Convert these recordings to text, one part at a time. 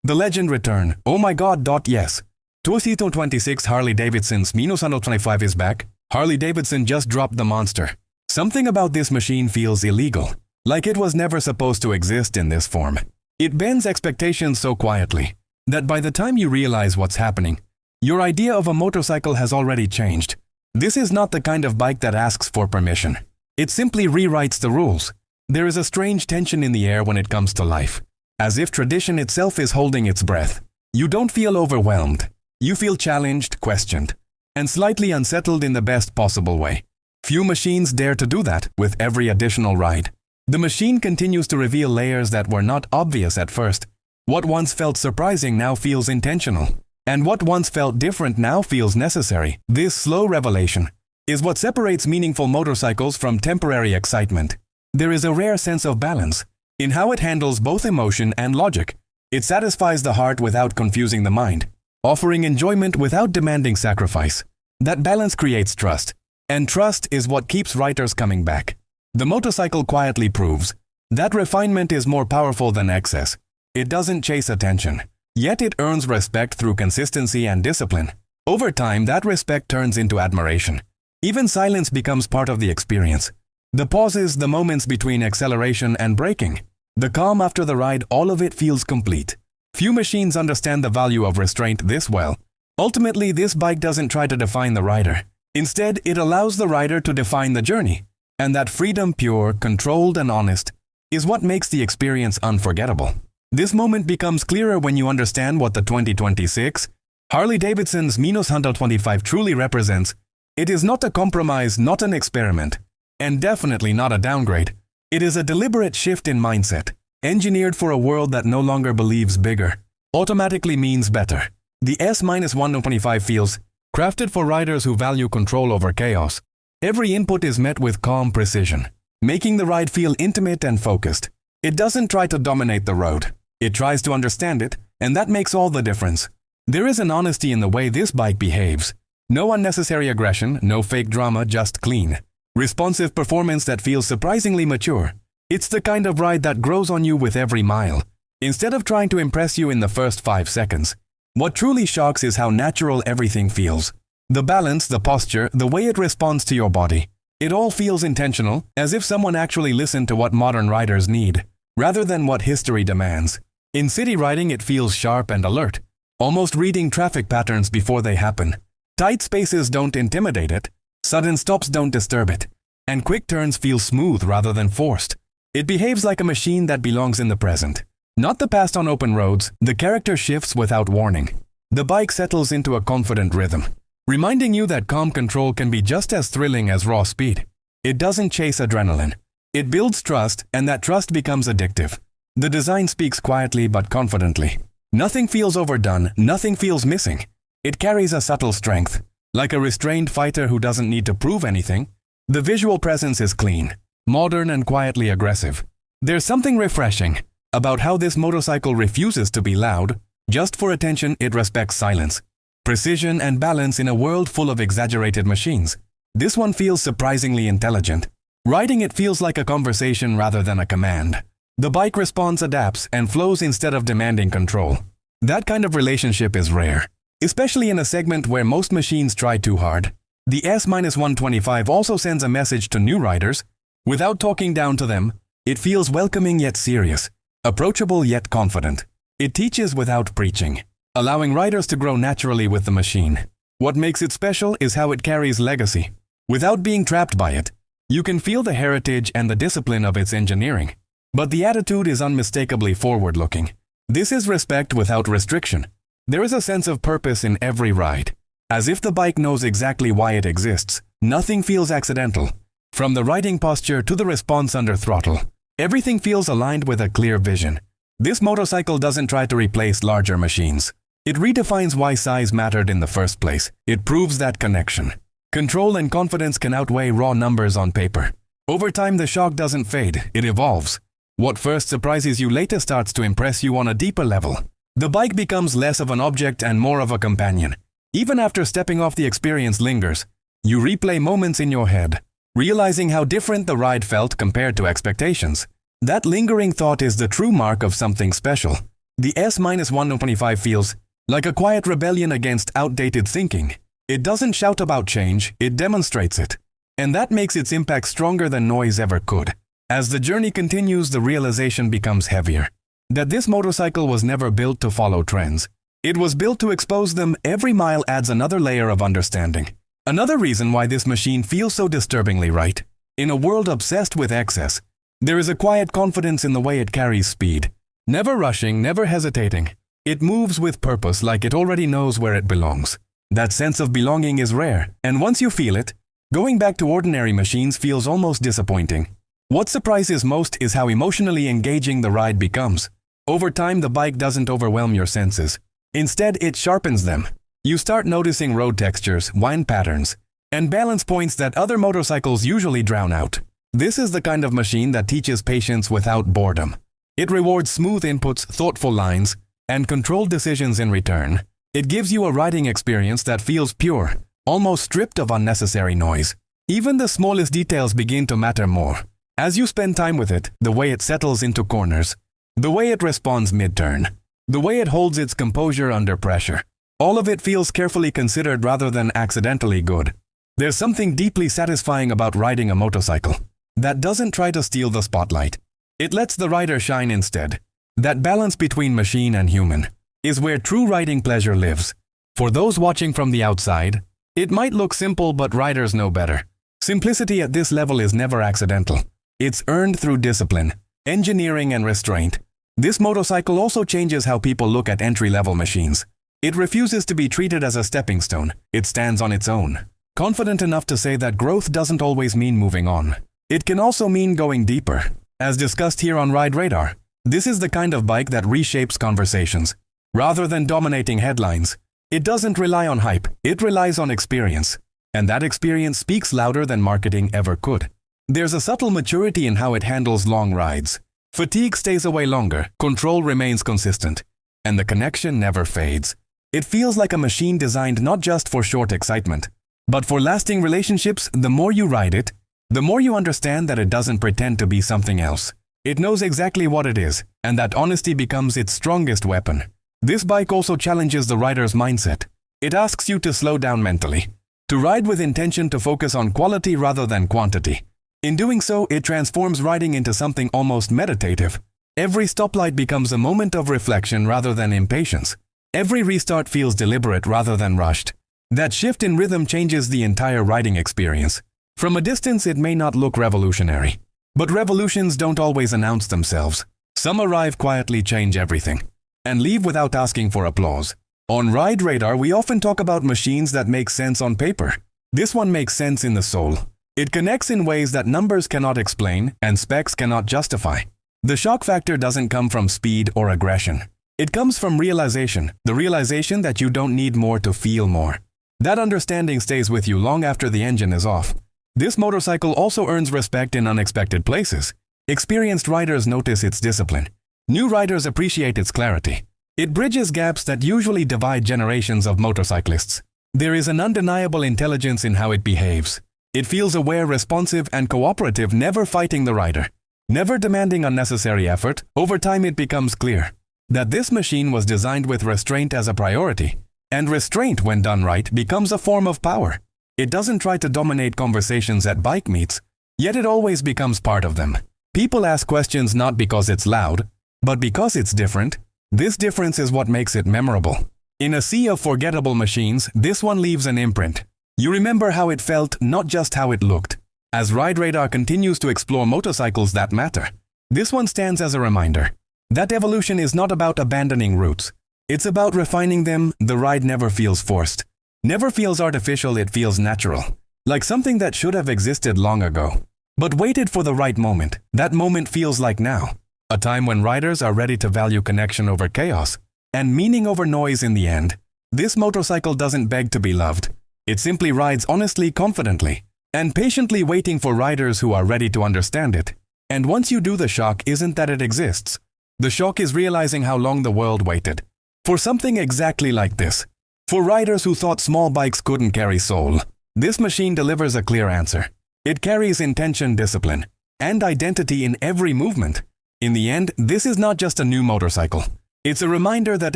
The legend returned. Oh my god. Yes. 2026 Harley-Davidson's S-125 is back. Harley-Davidson just dropped the monster. Something about this machine feels illegal, like it was never supposed to exist in this form. It bends expectations so quietly that by the time you realize what's happening, your idea of a motorcycle has already changed. This is not the kind of bike that asks for permission. It simply rewrites the rules. There is a strange tension in the air when it comes to life, as if tradition itself is holding its breath. You don't feel overwhelmed. You feel challenged, questioned, and slightly unsettled in the best possible way. Few machines dare to do that with every additional ride. The machine continues to reveal layers that were not obvious at first. What once felt surprising now feels intentional, and what once felt different now feels necessary. This slow revelation is what separates meaningful motorcycles from temporary excitement. There is a rare sense of balance in how it handles both emotion and logic. It satisfies the heart without confusing the mind, offering enjoyment without demanding sacrifice. That balance creates trust, and trust is what keeps riders coming back. The motorcycle quietly proves that refinement is more powerful than excess. It doesn't chase attention, yet it earns respect through consistency and discipline. Over time, that respect turns into admiration. Even silence becomes part of the experience. The pauses, the moments between acceleration and braking, the calm after the ride, all of it feels complete. Few machines understand the value of restraint this well. Ultimately, this bike doesn't try to define the rider. Instead, it allows the rider to define the journey. And that freedom, pure, controlled, and honest, is what makes the experience unforgettable. This moment becomes clearer when you understand what the 2026 Harley-Davidson's S-125 truly represents. It is not a compromise, not an experiment, and definitely not a downgrade. It is a deliberate shift in mindset, engineered for a world that no longer believes bigger automatically means better. The S-125 feels crafted for riders who value control over chaos. Every input is met with calm precision, making the ride feel intimate and focused. It doesn't try to dominate the road. It tries to understand it, and that makes all the difference. There is an honesty in the way this bike behaves. No unnecessary aggression, no fake drama, just clean, responsive performance that feels surprisingly mature. It's the kind of ride that grows on you with every mile, instead of trying to impress you in the first 5 seconds. What truly shocks is how natural everything feels. The balance, the posture, the way it responds to your body. It all feels intentional, as if someone actually listened to what modern riders need, rather than what history demands. In city riding, it feels sharp and alert, almost reading traffic patterns before they happen. Tight spaces don't intimidate it, sudden stops don't disturb it, and quick turns feel smooth rather than forced. It behaves like a machine that belongs in the present, not the past. On open roads, the character shifts without warning. The bike settles into a confident rhythm, reminding you that calm control can be just as thrilling as raw speed. It doesn't chase adrenaline. It builds trust, and that trust becomes addictive. The design speaks quietly but confidently. Nothing feels overdone, nothing feels missing. It carries a subtle strength, like a restrained fighter who doesn't need to prove anything. The visual presence is clean, modern, and quietly aggressive. There's something refreshing about how this motorcycle refuses to be loud. Just for attention, it respects silence, precision, and balance in a world full of exaggerated machines. This one feels surprisingly intelligent. Riding it feels like a conversation rather than a command. The bike responds, adapts, and flows instead of demanding control. That kind of relationship is rare, especially in a segment where most machines try too hard. The S-125 also sends a message to new riders. Without talking down to them, it feels welcoming yet serious, approachable yet confident. It teaches without preaching, allowing riders to grow naturally with the machine. What makes it special is how it carries legacy. Without being trapped by it, you can feel the heritage and the discipline of its engineering. But the attitude is unmistakably forward-looking. This is respect without restriction. There is a sense of purpose in every ride, as if the bike knows exactly why it exists. Nothing feels accidental. From the riding posture to the response under throttle, everything feels aligned with a clear vision. This motorcycle doesn't try to replace larger machines. It redefines why size mattered in the first place. It proves that connection, control, and confidence can outweigh raw numbers on paper. Over time, the shock doesn't fade, it evolves. What first surprises you later starts to impress you on a deeper level. The bike becomes less of an object and more of a companion. Even after stepping off, the experience lingers. You replay moments in your head, realizing how different the ride felt compared to expectations. That lingering thought is the true mark of something special. The S-125 feels like a quiet rebellion against outdated thinking. It doesn't shout about change, it demonstrates it. And that makes its impact stronger than noise ever could. As the journey continues, the realization becomes heavier. That this motorcycle was never built to follow trends. It was built to expose them. Every mile adds another layer of understanding. Another reason why this machine feels so disturbingly right. In a world obsessed with excess, there is a quiet confidence in the way it carries speed. Never rushing, never hesitating. It moves with purpose, like it already knows where it belongs. That sense of belonging is rare, and once you feel it, going back to ordinary machines feels almost disappointing. What surprises most is how emotionally engaging the ride becomes. Over time, the bike doesn't overwhelm your senses. Instead, it sharpens them. You start noticing road textures, wind patterns, and balance points that other motorcycles usually drown out. This is the kind of machine that teaches patience without boredom. It rewards smooth inputs, thoughtful lines, and controlled decisions in return. It gives you a riding experience that feels pure, almost stripped of unnecessary noise. Even the smallest details begin to matter more. As you spend time with it, the way it settles into corners, the way it responds mid-turn, the way it holds its composure under pressure. All of it feels carefully considered rather than accidentally good. There's something deeply satisfying about riding a motorcycle that doesn't try to steal the spotlight. It lets the rider shine instead. That balance between machine and human is where true riding pleasure lives. For those watching from the outside, it might look simple, but riders know better. Simplicity at this level is never accidental. It's earned through discipline, engineering, and restraint. This motorcycle also changes how people look at entry-level machines. It refuses to be treated as a stepping stone. It stands on its own, confident enough to say that growth doesn't always mean moving on. It can also mean going deeper. As discussed here on Ride Radar, this is the kind of bike that reshapes conversations. Rather than dominating headlines, it doesn't rely on hype, it relies on experience. And that experience speaks louder than marketing ever could. There's a subtle maturity in how it handles long rides. Fatigue stays away longer, control remains consistent, and the connection never fades. It feels like a machine designed not just for short excitement, but for lasting relationships. The more you ride it, the more you understand that it doesn't pretend to be something else. It knows exactly what it is, and that honesty becomes its strongest weapon. This bike also challenges the rider's mindset. It asks you to slow down mentally, to ride with intention, to focus on quality rather than quantity. In doing so, it transforms riding into something almost meditative. Every stoplight becomes a moment of reflection rather than impatience. Every restart feels deliberate rather than rushed. That shift in rhythm changes the entire riding experience. From a distance, it may not look revolutionary, but revolutions don't always announce themselves. Some arrive quietly, change everything, and leave without asking for applause. On Ride Radar, we often talk about machines that make sense on paper. This one makes sense in the soul. It connects in ways that numbers cannot explain and specs cannot justify. The shock factor doesn't come from speed or aggression. It comes from realization, the realization that you don't need more to feel more. That understanding stays with you long after the engine is off. This motorcycle also earns respect in unexpected places. Experienced riders notice its discipline. New riders appreciate its clarity. It bridges gaps that usually divide generations of motorcyclists. There is an undeniable intelligence in how it behaves. It feels aware, responsive, and cooperative, never fighting the rider, never demanding unnecessary effort. Over time, it becomes clear that this machine was designed with restraint as a priority. And restraint, when done right, becomes a form of power. It doesn't try to dominate conversations at bike meets, yet it always becomes part of them. People ask questions not because it's loud, but because it's different. This difference is what makes it memorable. In a sea of forgettable machines, this one leaves an imprint. You remember how it felt, not just how it looked. As Ride Radar continues to explore motorcycles that matter, this one stands as a reminder that evolution is not about abandoning roots. It's about refining them. The ride never feels forced, never feels artificial. It feels natural, like something that should have existed long ago, but waited for the right moment. That moment feels like now, a time when riders are ready to value connection over chaos and meaning over noise. In the end, this motorcycle doesn't beg to be loved. It simply rides honestly, confidently, and patiently, waiting for riders who are ready to understand it. And once you do, the shock isn't that it exists. The shock is realizing how long the world waited for something exactly like this. For riders who thought small bikes couldn't carry soul, this machine delivers a clear answer. It carries intention, discipline, and identity in every movement. In the end, this is not just a new motorcycle. It's a reminder that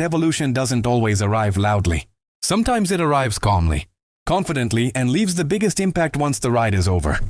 evolution doesn't always arrive loudly. Sometimes it arrives calmly, confidently, and leaves the biggest impact once the ride is over.